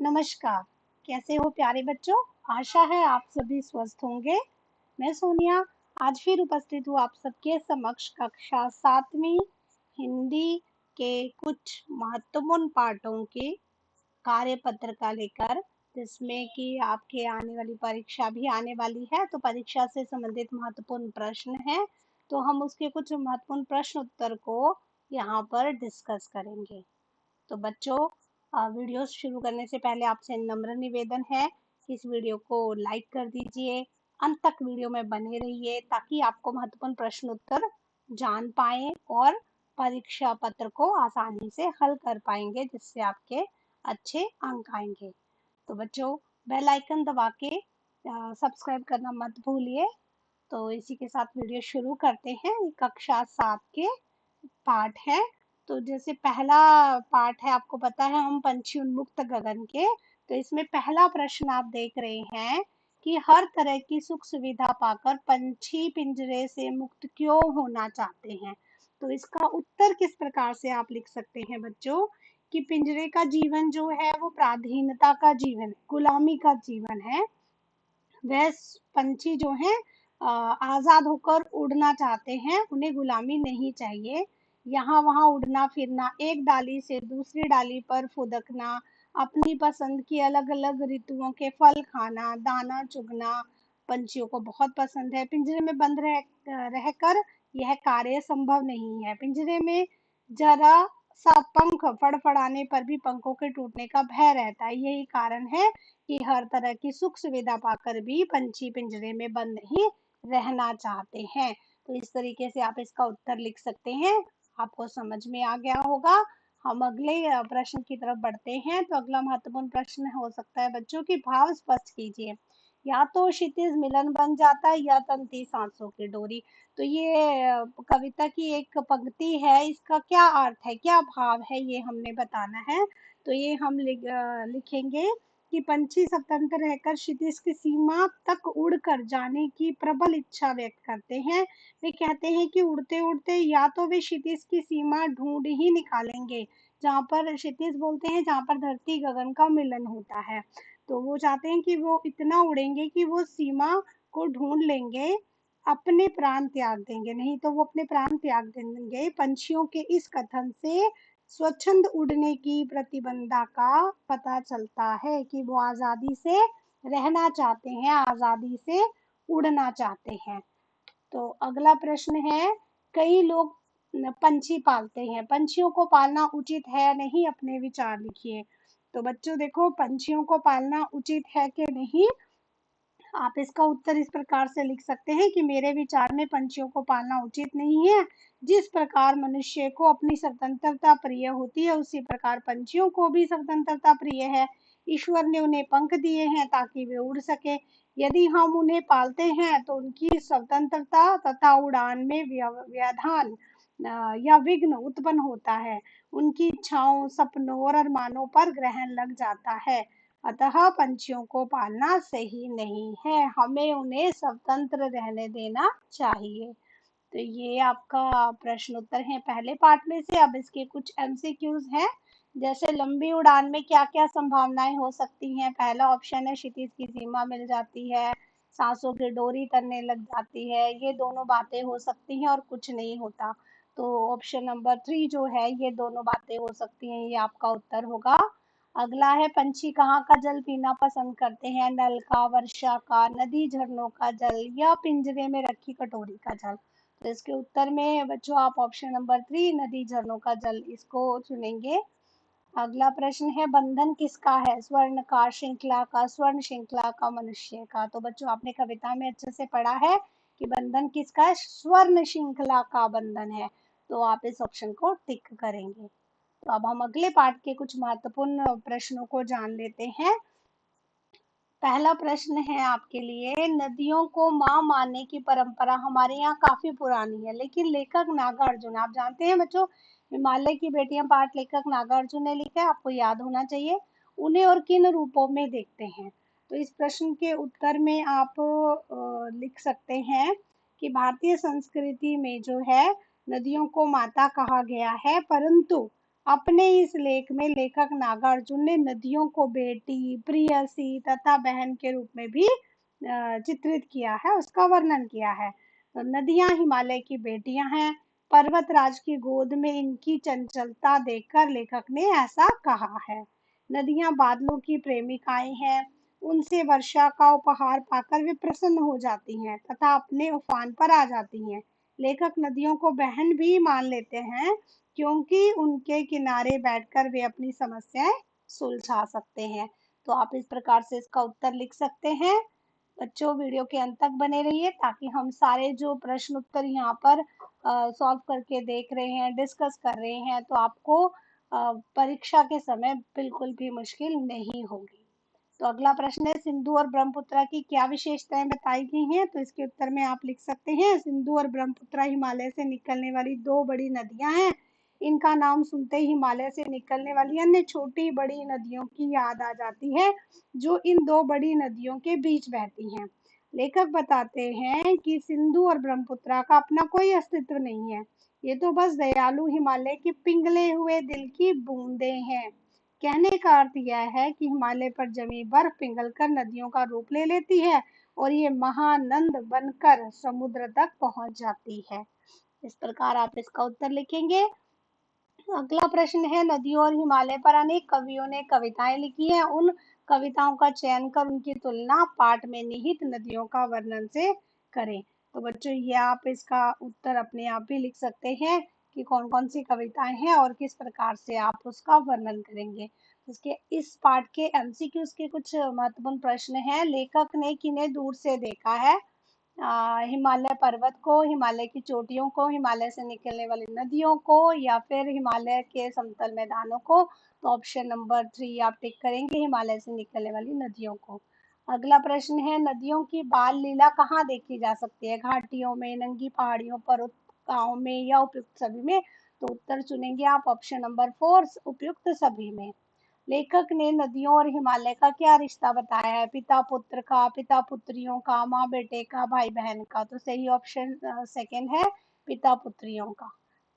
नमस्कार। कैसे हो प्यारे बच्चों। आशा है आप सभी स्वस्थ होंगे। मैं सोनिया आज फिर उपस्थित हूँ आप सबके समक्ष कक्षा 7वीं हिंदी के कुछ महत्वपूर्ण पाठों के कार्यपत्र का लेकर, जिसमें कि आपके आने वाली परीक्षा भी आने वाली है, तो परीक्षा से संबंधित महत्वपूर्ण प्रश्न है, तो हम उसके कुछ महत्वपूर्ण प्रश्न उत्तर को यहाँ पर डिस्कस करेंगे। तो बच्चों, वीडियो शुरू करने से पहले आपसे नम्र निवेदन है कि इस वीडियो को लाइक कर दीजिए, अंत तक वीडियो में बने रहिए ताकि आपको महत्वपूर्ण प्रश्न उत्तर जान पाए और परीक्षा पत्र को आसानी से हल कर पाएंगे, जिससे आपके अच्छे अंक आएंगे। तो बच्चों, बेल आइकन दबा के सब्सक्राइब करना मत भूलिए। तो इसी के साथ वीडियो शुरू करते हैं। ये कक्षा 7 के पाठ है। तो जैसे पहला पाठ है, आपको पता है हम पंछी उन्मुक्त गगन के, तो इसमें पहला प्रश्न आप देख रहे हैं कि हर तरह की सुख सुविधा पाकर पंछी पिंजरे से मुक्त क्यों होना चाहते हैं। तो इसका उत्तर किस प्रकार से आप लिख सकते हैं बच्चों कि पिंजरे का जीवन जो है वो पराधीनता का जीवन है, गुलामी का जीवन है। वह पंछी जो हैं आजाद होकर उड़ना चाहते हैं, उन्हें गुलामी नहीं चाहिए। यहाँ वहाँ उड़ना फिरना, एक डाली से दूसरी डाली पर फुदकना, अपनी पसंद की अलग अलग ऋतुओं के फल खाना, दाना चुगना पंछियों को बहुत पसंद है। पिंजरे में बंद रहकर यह कार्य संभव नहीं है। पिंजरे में जरा सा पंख फड़फड़ाने पर भी पंखों के टूटने का भय रहता है। यही कारण है कि हर तरह की सुख सुविधा पाकर भी पंछी पिंजरे में बंद नहीं रहना चाहते हैं। तो इस तरीके से आप इसका उत्तर लिख सकते हैं। आपको समझ में आ गया होगा। हम अगले प्रश्न की तरफ बढ़ते हैं। तो अगला महत्वपूर्ण प्रश्न हो सकता है बच्चों की भाव स्पष्ट कीजिए। या तो क्षितिज मिलन बन जाता है या तंती सांसों की डोरी। तो ये कविता की एक पंक्ति है, इसका क्या अर्थ है, क्या भाव है, ये हमने बताना है। तो ये हम लिखेंगे कि पंछी स्वतंत्र रहकर क्षितिज की सीमा तक उड़कर जाने की प्रबल इच्छा व्यक्त करते हैं। वे कहते हैं कि उड़ते उड़ते या तो वे क्षितिज की सीमा ढूंढ ही निकालेंगे, जहाँ पर क्षितिज बोलते हैं जहाँ पर धरती गगन का मिलन होता है। तो वो चाहते हैं कि वो इतना उड़ेंगे कि वो सीमा को ढूंढ लेंगे, अपने प्राण त्याग देंगे, नहीं तो वो अपने प्राण त्याग देंगे। पंछियों के इस कथन से स्वच्छंद उड़ने की प्रतिबंधा का पता चलता है कि वो आजादी से रहना चाहते हैं, आजादी से उड़ना चाहते हैं। तो अगला प्रश्न है, कई लोग पंछी पालते हैं, पंछियों को पालना उचित है या नहीं, अपने विचार लिखिए। तो बच्चों देखो, पंछियों को पालना उचित है कि नहीं, आप इसका उत्तर इस प्रकार से लिख सकते हैं कि मेरे विचार में पंछियों को पालना उचित नहीं है। जिस प्रकार मनुष्य को अपनी स्वतंत्रता प्रिय होती है, उसी प्रकार पंछियों को भी स्वतंत्रता प्रिय है। ईश्वर ने उन्हें पंख दिए हैं ताकि वे उड़ सके। यदि हम उन्हें पालते हैं तो उनकी स्वतंत्रता तथा उड़ान में व्यवधान या विघ्न उत्पन्न होता है। उनकी इच्छाओं, सपनों और अरमानों पर ग्रहण लग जाता है। अतः पंछियों को पालना सही नहीं है, हमें उन्हें स्वतंत्र रहने देना चाहिए। तो ये आपका प्रश्न उत्तर है पहले पार्ट में से। अब इसके कुछ एमसीक्यूज हैं, जैसे लंबी उड़ान में क्या क्या संभावनाएं हो सकती हैं। पहला ऑप्शन है क्षितिज की सीमा मिल जाती है, सांसों की डोरी तनने लग जाती है, ये दोनों बातें हो सकती हैं और कुछ नहीं होता। तो ऑप्शन नंबर 3 जो है, ये दोनों बातें हो सकती हैं, ये आपका उत्तर होगा। अगला है, पंछी कहाँ का जल पीना पसंद करते हैं, नल का, वर्षा का, नदी झरनों का जल या पिंजरे में रखी कटोरी का जल। तो इसके उत्तर में बच्चों आप ऑप्शन नंबर 3 नदी झरनों का जल इसको चुनेंगे। अगला प्रश्न है, बंधन किसका है, स्वर्ण का, श्रृंखला का, स्वर्ण श्रृंखला का, मनुष्य का। तो बच्चों आपने कविता में अच्छे से पढ़ा है कि बंधन किसका है, स्वर्ण श्रृंखला का बंधन है। तो आप इस ऑप्शन को टिक करेंगे। तो अब हम अगले पाठ के कुछ महत्वपूर्ण प्रश्नों को जान लेते हैं। पहला प्रश्न है आपके लिए, नदियों को माँ मानने की परंपरा हमारे यहाँ काफी पुरानी है, लेकिन लेखक नागार्जुन, आप जानते हैं बच्चों, हिमालय की बेटियां पाठ लेखक नागार्जुन ने लिखा है, आपको याद होना चाहिए। उन्हें और किन रूपों में देखते हैं। तो इस प्रश्न के उत्तर में आप लिख सकते हैं कि भारतीय संस्कृति में जो है नदियों को माता कहा गया है, परंतु अपने इस लेख में लेखक नागार्जुन ने नदियों को बेटी, प्रियसी तथा बहन के रूप में भी चित्रित किया है, उसका वर्णन किया है। तो नदियां हिमालय की बेटियां हैं। पर्वतराज की गोद में इनकी चंचलता देखकर लेखक ने ऐसा कहा है। नदियां बादलों की प्रेमिकाएं हैं। उनसे वर्षा का उपहार पाकर वे प्रसन्न हो जाती हैं तथा अपने उफान पर आ जाती हैं। लेखक नदियों को बहन भी मान लेते हैं, क्योंकि उनके किनारे बैठकर वे अपनी समस्याएं सुलझा सकते हैं। तो आप इस प्रकार से इसका उत्तर लिख सकते हैं। बच्चों, वीडियो के अंत तक बने रहिए ताकि हम सारे जो प्रश्न उत्तर यहाँ पर सॉल्व करके देख रहे हैं, डिस्कस कर रहे हैं, तो आपको परीक्षा के समय बिल्कुल भी मुश्किल नहीं होगी। तो अगला प्रश्न है, सिंधु और ब्रह्मपुत्र की क्या विशेषताएं बताई गई हैं? तो इसके उत्तर में आप लिख सकते हैं, सिंधु और ब्रह्मपुत्र हिमालय से निकलने वाली दो बड़ी नदियां हैं। इनका नाम सुनते ही हिमालय से निकलने वाली अन्य छोटी बड़ी नदियों की याद आ जाती है, जो इन दो बड़ी नदियों के बीच बहती हैं। लेखक बताते हैं कि सिंधु और ब्रह्मपुत्र का अपना कोई अस्तित्व नहीं है। ये तो बस दयालु हिमालय के पिघले हुए दिल की बूंदें हैं। कहने का अर्थ यह है कि हिमालय पर जमी बर्फ पिघलकर नदियों का रूप ले लेती है और ये महानंद बनकर समुद्र तक पहुंच जाती है। इस प्रकार आप इसका उत्तर लिखेंगे। अगला प्रश्न है, नदियों और हिमालय पर अनेक कवियों ने कविताएं लिखी हैं। उन कविताओं का चयन कर उनकी तुलना पाठ में निहित नदियों का वर्णन से करें। तो बच्चों, ये आप इसका उत्तर अपने आप भी लिख सकते हैं कि कौन कौन सी कविताएं हैं और किस प्रकार से आप उसका वर्णन करेंगे। इसके इस पाठ के एमसीक्यूज के कुछ महत्वपूर्ण प्रश्न हैं। लेखक ने किन्हें दूर से देखा है? हिमालय पर्वत को, हिमालय की चोटियों को, हिमालय से निकलने वाली नदियों को, या फिर हिमालय के समतल मैदानों को? तो ऑप्शन नंबर 3 आप टिक करेंगे, हिमालय से निकलने वाली नदियों को। अगला प्रश्न है, नदियों की बाल लीला कहाँ देखी जा सकती है? घाटियों में, नंगी पहाड़ियों, पर्वतों में या उपयुक्त सभी में? तो उत्तर चुनेंगे आप ऑप्शन नंबर 4, उपयुक्त सभी में। लेखक ने नदियों और हिमालय का क्या रिश्ता बताया है? पिता पुत्र का, पिता पुत्रियों का, माँ बेटे का, भाई बहन का? तो सही ऑप्शन सेकंड है, पिता पुत्रियों का।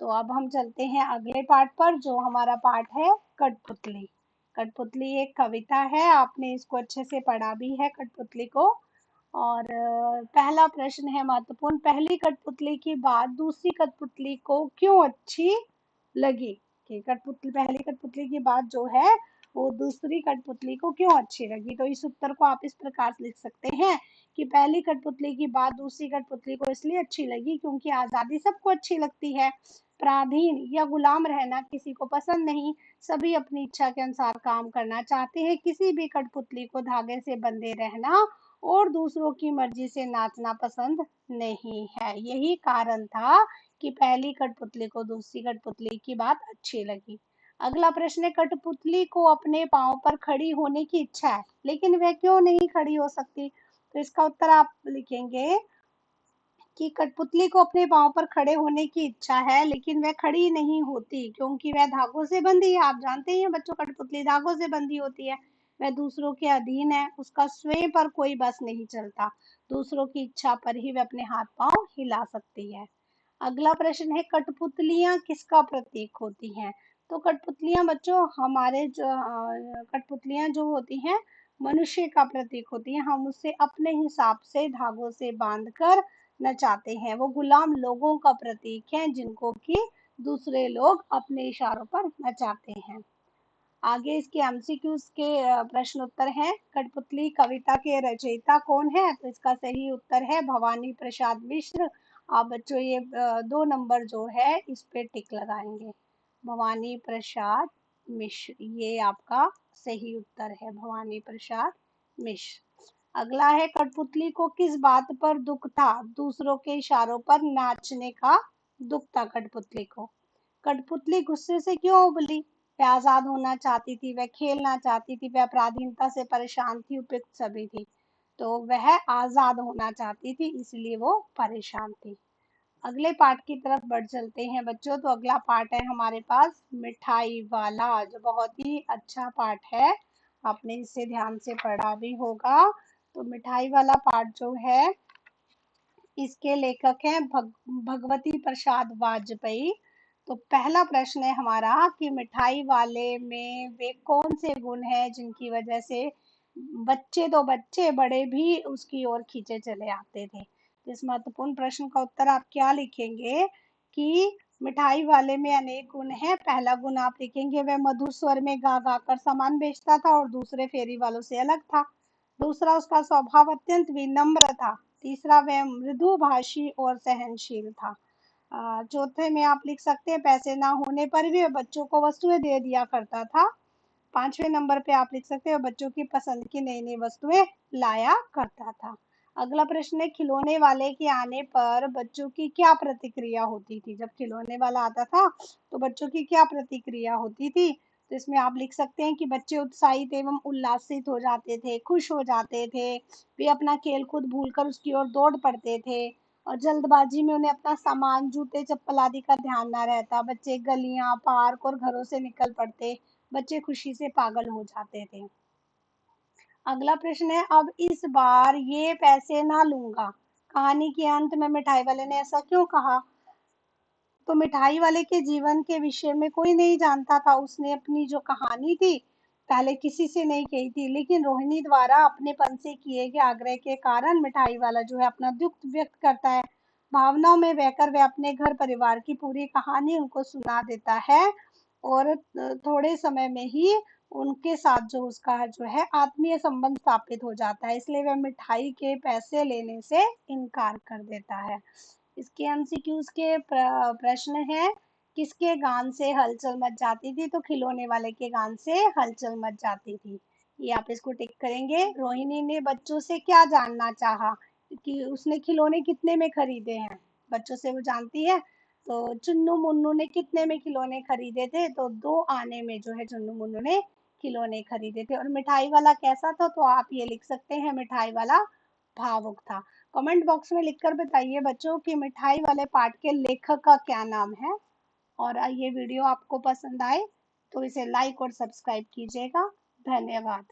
तो अब हम चलते हैं अगले पार्ट पर, जो हमारा पार्ट है कठपुतली। कठपुतली एक कविता है, आपने इसको अच्छे से पढ़ा भी है कठपुतली को। और पहला प्रश्न है महत्वपूर्ण, पहली कठपुतली की बात दूसरी कठपुतली को क्यों अच्छी लगी? कि कठपुतली, पहली कठपुतली की बात जो है वो दूसरी कठपुतली को क्यों अच्छी लगी? तो इस उत्तर को आप इस प्रकार से लिख सकते हैं कि पहली कठपुतली की बात दूसरी कठपुतली को इसलिए अच्छी लगी क्योंकि आजादी सबको अच्छी लगती है। पराधीन या गुलाम रहना किसी को पसंद नहीं। सभी अपनी इच्छा के अनुसार काम करना चाहते हैं। किसी भी कठपुतली को धागे से बंधे रहना और दूसरों की मर्जी से नाचना पसंद नहीं है। यही कारण था कि पहली कठपुतली को दूसरी कठपुतली की बात अच्छी लगी। अगला प्रश्न है, कठपुतली को अपने पांव पर खड़ी होने की इच्छा है, लेकिन वह क्यों नहीं खड़ी हो सकती? तो इसका उत्तर आप लिखेंगे कि कठपुतली को अपने पांव पर खड़े होने की इच्छा है, लेकिन वह खड़ी नहीं होती क्योंकि वह धागों से बंधी है। आप जानते ही हैं बच्चों, कठपुतली धागों से बंधी होती है। वह दूसरों के अधीन है, उसका स्वयं पर कोई बस नहीं चलता। दूसरों की इच्छा पर ही वह अपने हाथ पांव हिला सकती है। अगला प्रश्न है, कठपुतलियां किसका प्रतीक होती हैं? तो कठपुतलियां बच्चों हमारे जो कठपुतलियां जो होती हैं मनुष्य का प्रतीक होती हैं। हम उससे अपने हिसाब से धागों से बांधकर नचाते हैं। वो गुलाम लोगों का प्रतीक है जिनको कि दूसरे लोग अपने इशारों पर नचाते हैं। आगे इसके एमसीक्यूज के प्रश्न उत्तर हैं। कठपुतली कविता के रचयिता कौन है? तो इसका सही उत्तर है भवानी प्रसाद मिश्र। आप बच्चों ये 2 नंबर जो है इस पे टिक लगाएंगे, भवानी प्रसाद मिश्र, ये आपका सही उत्तर है, भवानी प्रसाद मिश्र। अगला है, कठपुतली को किस बात पर दुख था? दूसरों के इशारों पर नाचने का दुख था कठपुतली को। कठपुतली गुस्से से क्यों उबली? वह आजाद होना चाहती थी, वह खेलना चाहती थी, वह पराधीनता से परेशान थी, उपयुक्त सभी थी। तो वह आजाद होना चाहती थी, इसलिए वो परेशान थी। अगले पाठ की तरफ बढ़ चलते हैं बच्चों। तो अगला पाठ है हमारे पास मिठाई वाला, जो बहुत ही अच्छा पाठ है, आपने इसे ध्यान से पढ़ा भी होगा। तो मिठाई वाला पाठ जो है इसके लेखक हैं भगवती प्रसाद वाजपेयी। तो पहला प्रश्न है हमारा कि मिठाई वाले में वे कौन से गुण हैं जिनकी वजह से बच्चे तो बच्चे बड़े भी उसकी ओर खींचे चले आते थे। तो इस महत्वपूर्ण प्रश्न का उत्तर आप क्या लिखेंगे कि मिठाई वाले में अनेक गुण हैं। पहला गुण आप लिखेंगे वह मधुर स्वर में गा गा कर सामान बेचता था और दूसरे फेरी वालों से अलग था। दूसरा, उसका स्वभाव अत्यंत विनम्र था। तीसरा, वह मृदु भाषी और सहनशील था। चौथे में आप लिख सकते हैं पैसे ना होने पर भी वह बच्चों को वस्तुएं दे दिया करता था। पांचवें नंबर पे आप लिख सकते हो बच्चों की पसंद की नई नई वस्तुएं लाया करता था। अगला प्रश्न है खिलौने वाले के आने पर बच्चों की क्या प्रतिक्रिया होती थी। जब खिलौने वाला आता था तो बच्चों की क्या प्रतिक्रिया होती थी। तो इसमें आप लिख सकते हैं कि बच्चे उत्साहित एवं उल्लासित हो जाते थे, खुश हो जाते थे, वे अपना खेल कूद भूलकर उसकी ओर दौड़ पड़ते थे और जल्दबाजी में उन्हें अपना सामान जूते चप्पल आदि का ध्यान ना रहता। बच्चे गलियां पार्क और घरों से निकल पड़ते। बच्चे खुशी से पागल हो जाते थे। अगला प्रश्न है अब इस बार ये पैसे ना लूंगा। कहानी के अंत में मिठाई वाले ने ऐसा क्यों कहा। तो मिठाई वाले के जीवन के विषय में कोई नहीं जानता था। उसने अपनी जो कहानी थी पहले किसी से नहीं कही थी, लेकिन रोहिणी द्वारा अपनेपन से किए गए आग्रह के कारण मिठाई वाला जो है अपना दुख व्यक्त करता है। भावनाओं में बहकर वह अपने घर परिवार की पूरी कहानी उनको सुना देता है और थोड़े समय में ही उनके साथ जो उसका जो है आत्मीय संबंध स्थापित हो जाता है, इसलिए वह मिठाई के पैसे लेने से इनकार कर देता है। इसके एमसीक्यूज के प्रश्न है किसके गान से हलचल मच जाती थी। तो खिलौने वाले के गान से हलचल मच जाती थी। ये आप इसको टिक करेंगे। रोहिणी ने बच्चों से क्या जानना चाहा कि उसने खिलौने कितने में खरीदे हैं, बच्चों से वो जानती है। तो चुन्नू मुन्नू ने कितने में खिलौने खरीदे थे। तो 2 आने में जो है चुन्नू मुन्नू ने खिलौने खरीदे थे। और मिठाई वाला कैसा था। तो आप ये लिख सकते हैं मिठाई वाला भावुक था। कमेंट बॉक्स में लिखकर बताइए बच्चों कि मिठाई वाले पाठ के लेखक का क्या नाम है। और ये वीडियो आपको पसंद आए तो इसे लाइक और सब्सक्राइब कीजिएगा। धन्यवाद।